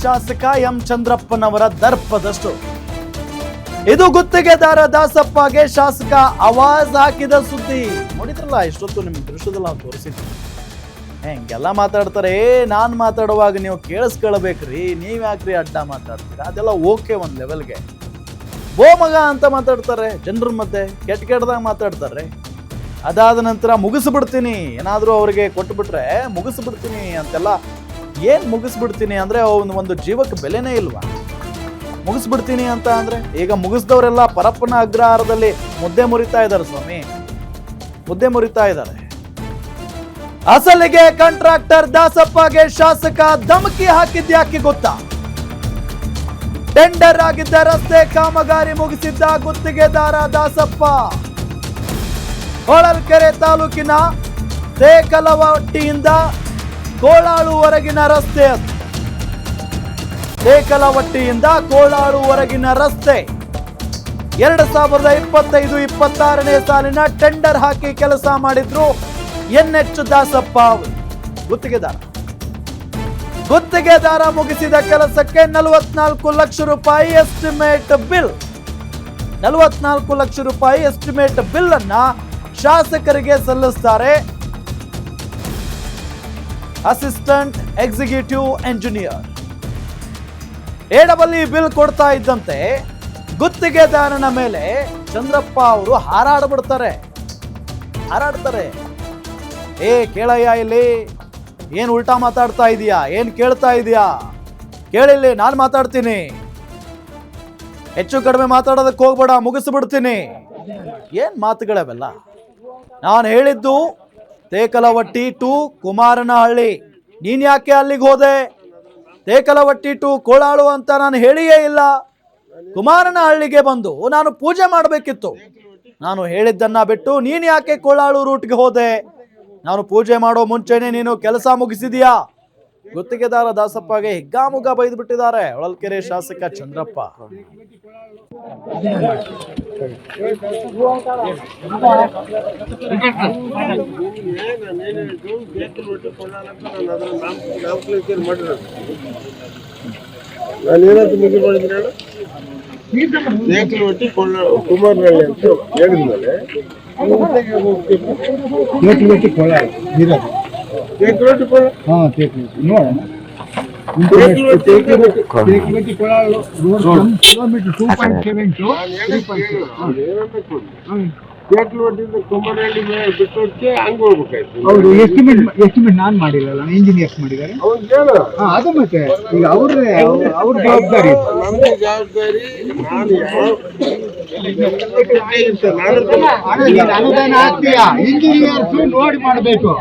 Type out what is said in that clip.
ಶಾಸಕ ಎಂ ಚಂದ್ರಪ್ಪನವರ ದರ್ಪದಷ್ಟು. ಇದು ಗುತ್ತಿಗೆದಾರ ದಾಸಪ್ಪಗೆ ಶಾಸಕ ಆವಾಜ್ ಹಾಕಿದ ಸುದ್ದಿ. ನೋಡಿದ್ರಲ್ಲ, ಇಷ್ಟೊತ್ತು ನಿಮ್ಗೆ ದೃಶ್ಯದಲ್ಲಿ ನಾವು ತೋರಿಸಿದ್ವಿ. ಹಿಂಗೆಲ್ಲ ಮಾತಾಡ್ತಾರೆ. ನಾನ್ ಮಾತಾಡುವಾಗ ನೀವು ಕೇಳಿಸ್ಕೊಳ್ಬೇಕ್ರಿ, ನೀವ್ ಯಾಕ್ರಿ ಅಡ್ಡ ಮಾತಾಡ್ತೀರಾ? ಅದೆಲ್ಲ ಓಕೆ, ಒಂದ್ ಲೆವೆಲ್ಗೆ. ಮಗ ಅಂತ ಮಾತಾಡ್ತಾರೆ ಜನರ ಮಧ್ಯೆ, ಕೆಟ್ಟದಾಗ ಮಾತಾಡ್ತಾರೆ. ಅದಾದ ನಂತರ ಮುಗಿಸ್ಬಿಡ್ತೀನಿ, ಏನಾದ್ರೂ ಅವ್ರಿಗೆ ಕೊಟ್ಬಿಟ್ರೆ ಮುಗಿಸ್ಬಿಡ್ತೀನಿ ಅಂತೆಲ್ಲ. ಏನ್ ಮುಗಿಸ್ಬಿಡ್ತೀನಿ ಅಂದ್ರೆ ಒಂದು ಜೀವಕ್ಕೆ ಬೆಲೆನೇ ಇಲ್ವಾ? ಮುಗಿಸ್ಬಿಡ್ತೀನಿ ಅಂತ ಅಂದ್ರೆ ಈಗ ಮುಗಿಸ್ದವರೆಲ್ಲ ಪರಪ್ಪನ ಅಗ್ರಹಾರದಲ್ಲಿ ಮುದ್ದೆ ಮುರಿತಾ ಇದ್ದಾರೆ ಸ್ವಾಮಿ, ಮುದ್ದೆ ಮುರಿತಾ ಇದ್ದಾರೆ. ಅಸಲಿಗೆ ಕಾಂಟ್ರಾಕ್ಟರ್ ದಾಸಪ್ಪಗೆ ಶಾಸಕ ಧಮಕಿ ಹಾಕಿದ್ಯಾಕೆ ಗೊತ್ತಾ? ಟೆಂಡರ್ ಆಗಿದ್ದ ರಸ್ತೆ ಕಾಮಗಾರಿ ಮುಗಿಸಿದ್ದ ಗುತ್ತಿಗೆದಾರ ದಾಸಪ್ಪ. ಹೊಳಲ್ಕೆರೆ ತಾಲೂಕಿನ ತೇಕಲವಟ್ಟಿಯಿಂದ ಕೋಳಾಳುವರೆಗಿನ ರಸ್ತೆ ಅದು. ತೇಕಲವಟ್ಟಿಯಿಂದ ಕೋಳಾಳುವರೆಗಿನ ರಸ್ತೆ 2025-26ನೇ ಸಾಲಿನ ಟೆಂಡರ್ ಹಾಕಿ ಕೆಲಸ ಮಾಡಿದ್ರು NH ದಾಸಪ್ಪ ಅವರು, ಗುತ್ತಿಗೆದಾರ ಮುಗಿಸಿದ ಕೆಲಸಕ್ಕೆ 44 ಲಕ್ಷ ರೂಪಾಯಿ ಎಸ್ಟಿಮೇಟ್ ಬಿಲ್. 44 ಲಕ್ಷ ರೂಪಾಯಿ ಎಸ್ಟಿಮೇಟ್ ಬಿಲ್ ಅನ್ನ ಶಾಸಕರಿಗೆ ಸಲ್ಲಿಸ್ತಾರೆ assistant executive engineer. AEE bill ಕೊಡ್ತಾ ಇದ್ದಂತೆ ಗುತ್ತಿಗೆದಾರನ ಮೇಲೆ ಚಂದ್ರಪ್ಪ ಅವರು ಹಾರಾಡ್ತಾರೆ. ಕೇಳಯ್ಯ, ಇಲ್ಲಿ ಏನ್ ಉಲ್ಟಾ ಮಾತಾಡ್ತಾ ಇದೀಯಾ? ಏನ್ ಕೇಳ್ತಾ ಇದೀಯಾ? ಕೇಳಿಲ್ಲಿ, ನಾನು ಮಾತಾಡ್ತೀನಿ. ಹೆಚ್ಚು ಕಡಿಮೆ ಮಾತಾಡೋದಕ್ಕೆ ಹೋಗ್ಬೇಡ, ಮುಗಿಸ್ಬಿಡ್ತೀನಿ. ಏನ್ ಮಾತುಗಳವೆಲ್ಲ? ನಾನು ಹೇಳಿದ್ದು ತೇಕಲವಟ್ಟಿ ಟು ಕುಮಾರನಹಳ್ಳಿ. ನೀನ್ ಯಾಕೆ ಅಲ್ಲಿಗೆ ಹೋದೆ? ತೇಕಲವಟ್ಟಿ ಟು ಕೋಳಾಳು ಅಂತ ನಾನು ಹೇಳಿಯೇ ಇಲ್ಲ. ಕುಮಾರನಹಳ್ಳಿಗೆ ಬಂದು ನಾನು ಪೂಜೆ ಮಾಡಬೇಕಿತ್ತು. ನಾನು ಹೇಳಿದ್ದನ್ನ ಬಿಟ್ಟು ನೀನ್ ಯಾಕೆ ಕೋಳಾಳು ರೂಟ್ಗೆ ಹೋದೆ? ನಾನು ಪೂಜೆ ಮಾಡೋ ಮುಂಚೆನೆ ನೀನು ಕೆಲಸ ಮುಗಿಸಿದೀಯಾ? ಗುತ್ತಿಗೆದಾರ ದಾಸಪ್ಪಗೆ ಹಿಗ್ಗಾಮುಗ್ಗಾ ಬೈದು ಬಿಟ್ಟಿದ್ದಾರೆ ಹೊಳಲ್ಕೆರೆ ಶಾಸಕ ಚಂದ್ರಪ್ಪ. ಕುಮಾರನಹಳ್ಳಿ ಅಂತ ಹೇಳಿದ್ಮೇಲೆ ಕುಮಾರನಹಳ್ಳಿ ಬಿಟ್ಟೋದಕ್ಕೆ ಹಂಗ ಹೋಗ್ಬೇಕಾಯ್ತು. ಹೌದು, ಎಸ್ಟಿಮೇಟ್ ನಾನ್ ಮಾಡಿಲ್ಲ, ಇಂಜಿನಿಯರ್ಸ್ ಮಾಡಿದ್ದಾರೆ. ಅದು ಮತ್ತೆ ಈಗ ಅವ್ರ ಜವಾಬ್ದಾರಿ, ನಮ್ದು ಜವಾಬ್ದಾರಿ. ಅನುದಾನ ಹಾಕ್ತೀಯಾ, ಇಂಜಿನಿಯರ್ಸ್ ನೋಡಿ ಮಾಡ್ಬೇಕು.